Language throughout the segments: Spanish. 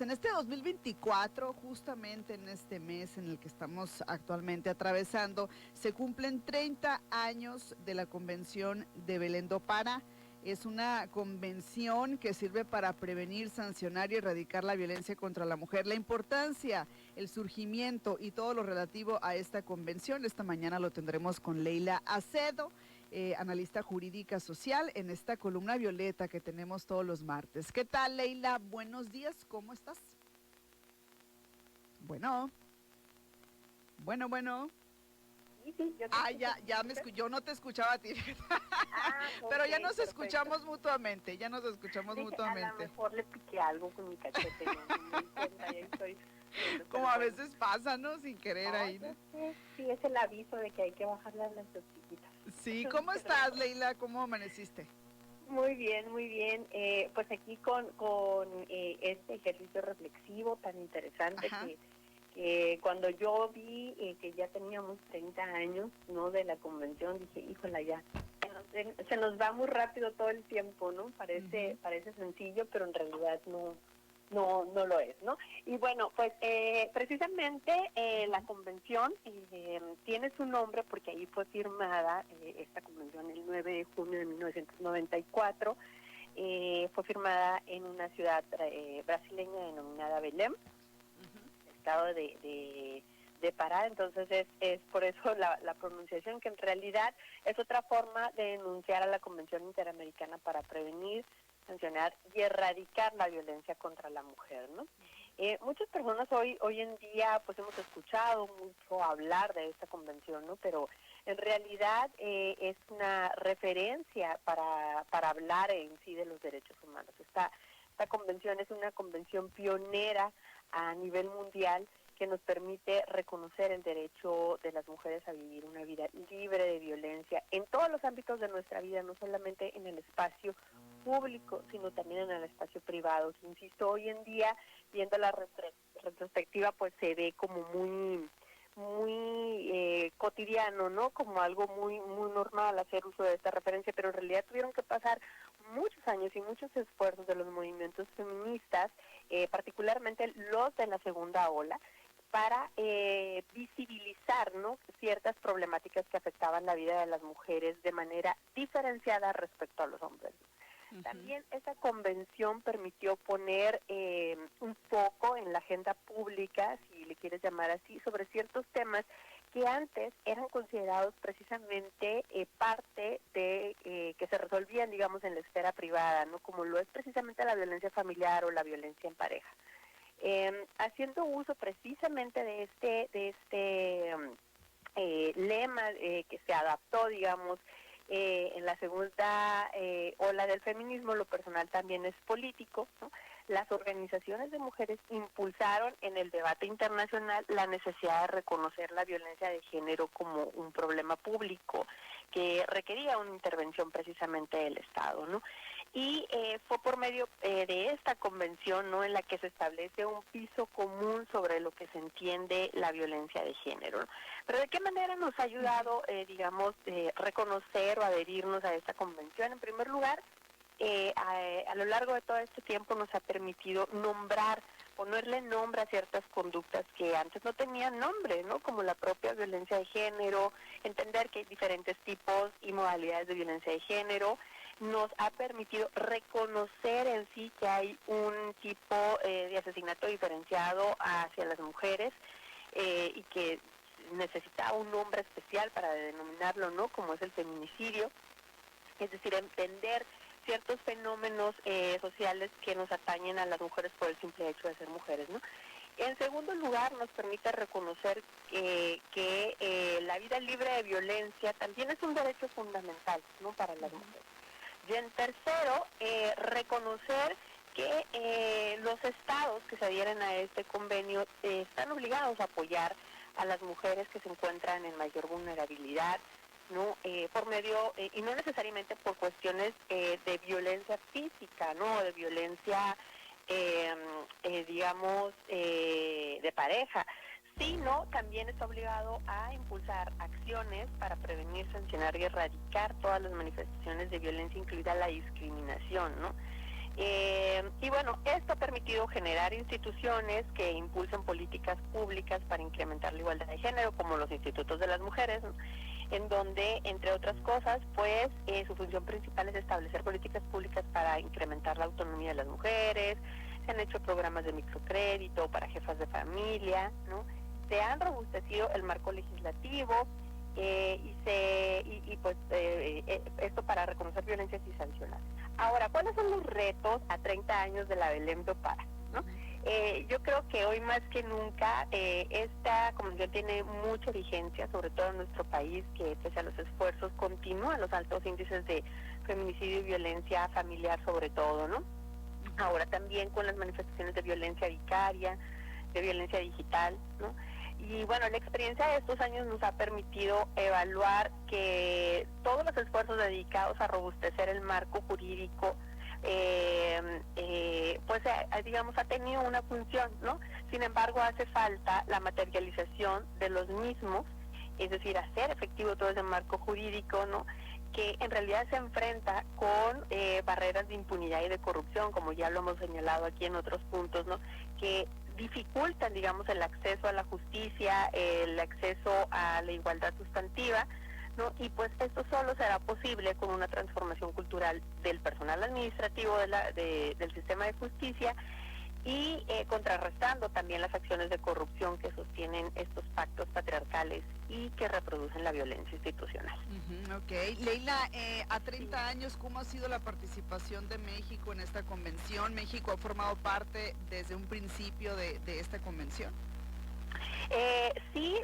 En este 2024, justamente en este mes en el que estamos actualmente atravesando, se cumplen 30 años de la Convención de Belén do Pará. Es una convención que sirve para prevenir, sancionar y erradicar la violencia contra la mujer. La importancia, el surgimiento y todo lo relativo a esta convención, esta mañana lo tendremos con Leila Acedo, analista jurídica social, en esta columna violeta que tenemos todos los martes. ¿Qué tal, Leila? Buenos días, ¿cómo estás? Bueno, bueno. Sí, yo te Ah, escucho. yo no te escuchaba a ti, Ok, pero ya nos perfecto. escuchamos mutuamente, ya nos escuchamos Dije, a lo mutuamente. mejor le piqué algo con mi cachete, no, no me di cuenta, ya estoy viendo, Como pero a bueno. veces pasa, ¿no? Sin querer Oh, ahí, ¿no? yo sé, sí, es el aviso de que hay que bajarle a las tortillitas. Sí, ¿cómo Pero estás, Leila? ¿Cómo amaneciste? muy bien, muy bien. Pues aquí con este ejercicio reflexivo tan interesante Ajá. que cuando yo vi que ya teníamos 30 años, ¿no? De la convención, dije, híjola, ya. Se nos va muy rápido todo el tiempo, ¿no? Uh-huh. Parece sencillo, pero en realidad no lo es, ¿no? Y bueno, pues precisamente la convención tiene su nombre porque ahí fue firmada esta convención el 9 de junio de 1994. Fue firmada en una ciudad brasileña denominada Belém, estado de Pará. Entonces es por eso la pronunciación, que en realidad es otra forma de denunciar a la Convención Interamericana para prevenir, sancionar y erradicar la violencia contra la mujer, ¿no? Muchas personas hoy en día pues hemos escuchado mucho hablar de esta convención, ¿no? Pero en realidad es una referencia para hablar en sí de los derechos humanos. Esta convención es una convención pionera a nivel mundial que nos permite reconocer el derecho de las mujeres a vivir una vida libre de violencia en todos los ámbitos de nuestra vida, no solamente en el espacio público, sino también en el espacio privado. Que, insisto, hoy en día, viendo la retrospectiva, pues se ve como muy cotidiano, ¿no? Como algo muy normal hacer uso de esta referencia, pero en realidad tuvieron que pasar muchos años y muchos esfuerzos de los movimientos feministas, particularmente los de la segunda ola, para visibilizar, ¿no? Ciertas problemáticas que afectaban la vida de las mujeres de manera diferenciada respecto a los hombres. Uh-huh. También esa convención permitió poner un foco en la agenda pública, si le quieres llamar así, sobre ciertos temas que antes eran considerados precisamente parte de que se resolvían, digamos, en la esfera privada, ¿no? Como lo es precisamente la violencia familiar o la violencia en pareja. Haciendo uso precisamente de este lema que se adaptó, digamos, en la segunda ola del feminismo. Lo personal también es político, ¿no? Las organizaciones de mujeres impulsaron en el debate internacional la necesidad de reconocer la violencia de género como un problema público que requería una intervención precisamente del Estado, ¿no? Y fue por medio de esta convención, ¿no?, en la que se establece un piso común sobre lo que se entiende la violencia de género, ¿no? Pero ¿de qué manera nos ha ayudado, digamos, reconocer o adherirnos a esta convención? En primer lugar, a lo largo de todo este tiempo nos ha permitido ponerle nombre a ciertas conductas que antes no tenían nombre, ¿no? Como la propia violencia de género, entender que hay diferentes tipos y modalidades de violencia de género. Nos ha permitido reconocer en sí que hay un tipo de asesinato diferenciado hacia las mujeres y que necesita un nombre especial para denominarlo, ¿no? Como es el feminicidio. Es decir, entender ciertos fenómenos sociales que nos atañen a las mujeres por el simple hecho de ser mujeres, ¿no? En segundo lugar, nos permite reconocer que la vida libre de violencia también es un derecho fundamental, ¿no?, para las mujeres. Y en tercero, reconocer que los estados que se adhieren a este convenio están obligados a apoyar a las mujeres que se encuentran en mayor vulnerabilidad, ¿no? Por medio, y no necesariamente por cuestiones de violencia física, ¿no?, de violencia, digamos, de pareja, sino también está obligado a impulsar acciones para prevenir, sancionar y erradicar todas las manifestaciones de violencia, incluida la discriminación, ¿no? Y bueno, esto ha permitido generar instituciones que impulsen políticas públicas para incrementar la igualdad de género, como los institutos de las mujeres, ¿no? En donde, entre otras cosas, pues su función principal es establecer políticas públicas para incrementar la autonomía de las mujeres. Se han hecho programas de microcrédito para jefas de familia, ¿no? Se han robustecido el marco legislativo, esto para reconocer violencias y sancionar. Ahora, ¿cuáles son los retos a 30 años de la Belén do Pará, ¿no? Yo creo que hoy más que nunca esta convención tiene mucha vigencia, sobre todo en nuestro país, que pese a los esfuerzos continúan los altos índices de feminicidio y violencia familiar sobre todo, ¿no? Ahora también con las manifestaciones de violencia vicaria, de violencia digital, ¿no? Y bueno, la experiencia de estos años nos ha permitido evaluar que todos los esfuerzos dedicados a robustecer el marco jurídico, digamos, ha tenido una función, ¿no? Sin embargo, hace falta la materialización de los mismos, es decir, hacer efectivo todo ese marco jurídico, ¿no? Que en realidad se enfrenta con barreras de impunidad y de corrupción, como ya lo hemos señalado aquí en otros puntos, ¿no? Que dificultan, digamos, el acceso a la justicia, el acceso a la igualdad sustantiva, ¿no? Y pues esto solo será posible con una transformación cultural del personal administrativo del sistema de justicia y contrarrestando también las acciones de corrupción que sostienen estos pactos patriarcales y que reproducen la violencia institucional. Ok, Leila, a 30 años, ¿cómo ha sido la participación de México en esta convención? ¿México ha formado parte desde un principio de esta convención? Sí,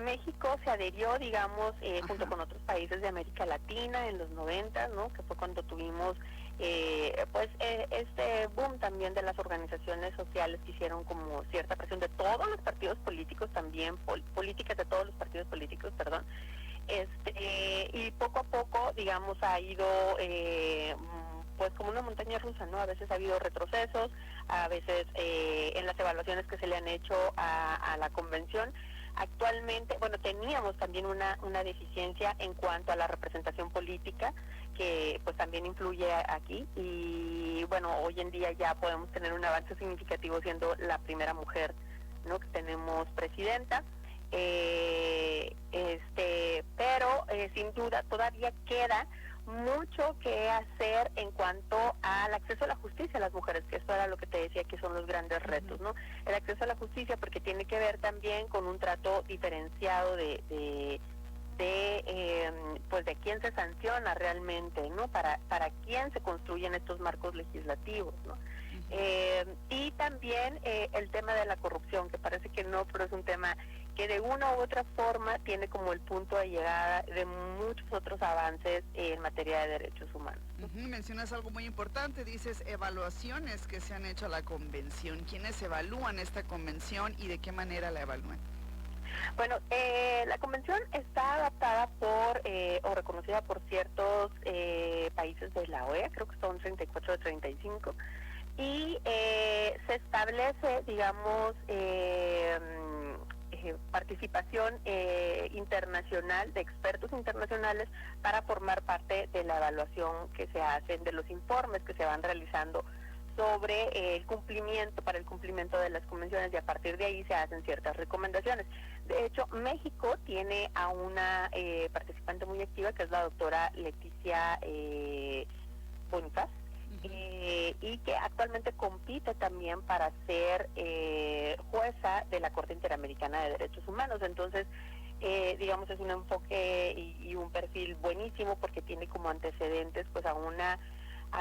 México se adherió, digamos, junto con otros países de América Latina en los 90, ¿no? Que fue cuando tuvimos este boom también de las organizaciones sociales que hicieron como cierta presión de todos los partidos políticos también, políticas de todos los partidos políticos, perdón. Y poco a poco, digamos, ha ido pues como una montaña rusa, ¿no? A veces ha habido retrocesos, a veces en las evaluaciones que se le han hecho a la convención. Actualmente, bueno, teníamos también una deficiencia en cuanto a la representación política, que pues también influye aquí, y bueno, hoy en día ya podemos tener un avance significativo siendo la primera mujer, ¿no? Que tenemos presidenta. Pero sin duda todavía queda mucho que hacer en cuanto al acceso a la justicia a las mujeres, que esto era lo que te decía que son los grandes retos, ¿no? El acceso a la justicia, porque tiene que ver también con un trato diferenciado de quién se sanciona realmente, ¿no? Para quién se construyen estos marcos legislativos, ¿no? Y también el tema de la corrupción, que parece que no, pero es un tema que de una u otra forma tiene como el punto de llegada de muchos otros avances en materia de derechos humanos. Mencionas algo muy importante, dices evaluaciones que se han hecho a la convención. ¿Quiénes evalúan esta convención y de qué manera la evalúan? Bueno, la convención está adaptada por o reconocida por ciertos países de la OEA, creo que son 34 de 35, y se establece, digamos, participación internacional de expertos internacionales para formar parte de la evaluación que se hacen de los informes que se van realizando sobre el cumplimiento de las convenciones, y a partir de ahí se hacen ciertas recomendaciones. De hecho, México tiene a una participante muy activa, que es la doctora Leticia Bonifaz, y que actualmente compite también para ser jueza de la Corte Interamericana de Derechos Humanos. Entonces, digamos, es un enfoque y un perfil buenísimo, porque tiene como antecedentes pues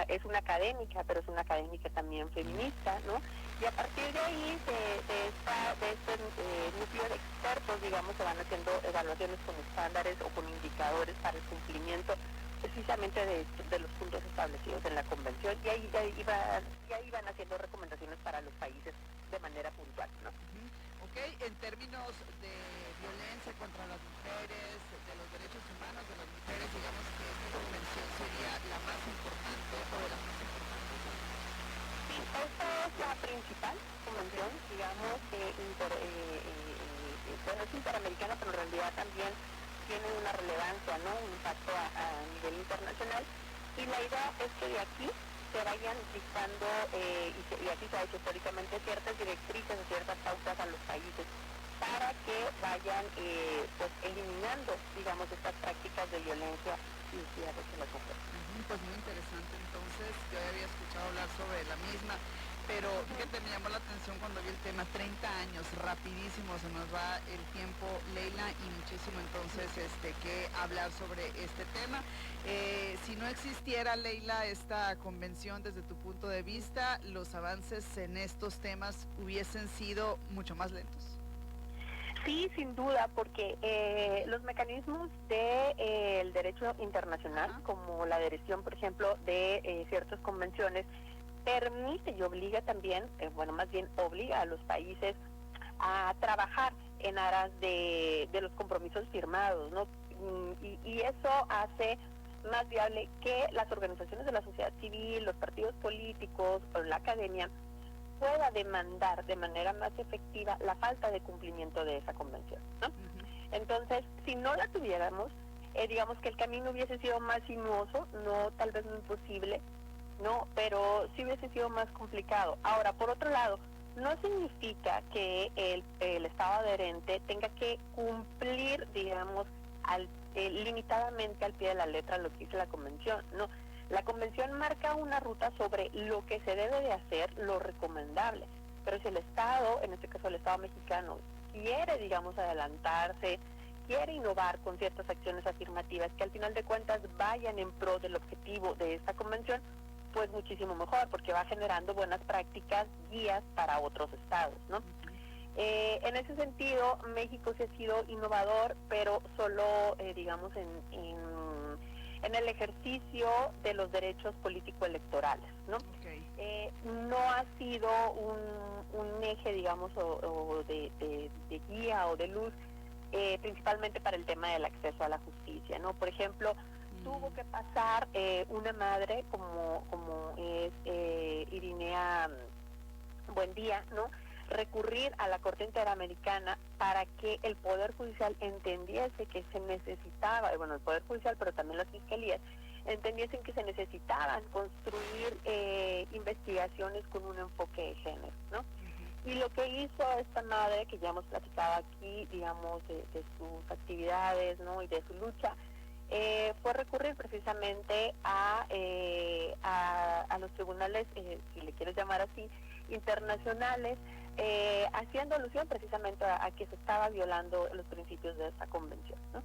es una académica, pero es una académica también feminista, ¿no? Y a partir de ahí, de este núcleo de expertos, digamos, se van haciendo evaluaciones con estándares o con indicadores para el cumplimiento precisamente de los puntos establecidos en la convención, y ahí van haciendo recomendaciones para los países de manera puntual, ¿no? Ok, en términos de violencia contra las mujeres, de los derechos humanos de las mujeres, digamos que esta convención sería la más importante o de las más importantes. Sí, esta es la principal convención, digamos, es interamericana, pero en realidad también tiene una relevancia, ¿no? Un impacto a nivel internacional, y la idea es que de aquí se vayan dictando, y así se ha hecho históricamente, ciertas directrices o ciertas pautas a los países para que vayan pues eliminando, digamos, estas prácticas de violencia y hacia las mujeres. Pues muy interesante, entonces yo había escuchado hablar sobre la misma, pero fíjate, me llamó la atención cuando vi el tema, 30 años, rapidísimo se nos va el tiempo, Leila, y muchísimo entonces que hablar sobre este tema. Si no existiera, Leila, esta convención desde tu punto de vista, los avances en estos temas hubiesen sido mucho más lentos. Sí, sin duda, porque los mecanismos del derecho internacional, como la adhesión, por ejemplo, de ciertas convenciones, permite y obliga también, más bien obliga a los países a trabajar en aras de los compromisos firmados, ¿no? Y eso hace más viable que las organizaciones de la sociedad civil, los partidos políticos o la academia pueda demandar de manera más efectiva la falta de cumplimiento de esa convención, ¿no? Entonces, si no la tuviéramos, digamos que el camino hubiese sido más sinuoso, no tal vez no imposible, no, pero sí hubiese sido más complicado. Ahora, por otro lado, no significa que el Estado adherente tenga que cumplir, digamos, limitadamente al pie de la letra lo que dice la convención, no. La convención marca una ruta sobre lo que se debe de hacer, lo recomendable, pero si el Estado, en este caso el Estado mexicano, quiere, digamos, adelantarse, quiere innovar con ciertas acciones afirmativas que al final de cuentas vayan en pro del objetivo de esta convención, pues muchísimo mejor, porque va generando buenas prácticas, guías para otros estados, ¿no? En ese sentido, México sí ha sido innovador, pero solo, digamos, en el ejercicio de los derechos político-electorales, ¿no? No ha sido un eje, digamos, o de guía o de luz, principalmente para el tema del acceso a la justicia, ¿no? Por ejemplo, tuvo que pasar una madre como es Irinea Buendía, ¿no? Recurrir a la Corte Interamericana para que el Poder Judicial entendiese que se necesitaba, el Poder Judicial, pero también las fiscalías, entendiesen que se necesitaban construir investigaciones con un enfoque de género, ¿no? Y lo que hizo esta madre, que ya hemos platicado aquí, digamos, de sus actividades, ¿no? Y de su lucha, fue recurrir precisamente a los tribunales, si le quieres llamar así, internacionales, haciendo alusión precisamente a que se estaba violando los principios de esta convención, ¿no?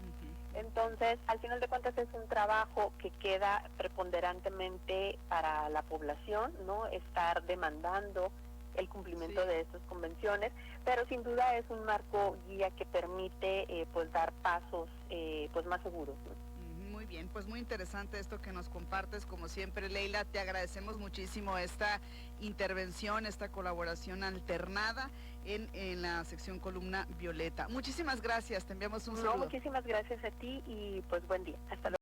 Entonces, al final de cuentas es un trabajo que queda preponderantemente para la población, ¿no? Estar demandando el cumplimiento de estas convenciones, pero sin duda es un marco guía que permite pues dar pasos pues más seguros, ¿no? Muy bien, pues muy interesante esto que nos compartes, como siempre, Leila, te agradecemos muchísimo esta intervención, esta colaboración alternada en la sección Columna Violeta. Muchísimas gracias, te enviamos un saludo. Muchísimas gracias a ti y pues buen día, hasta luego.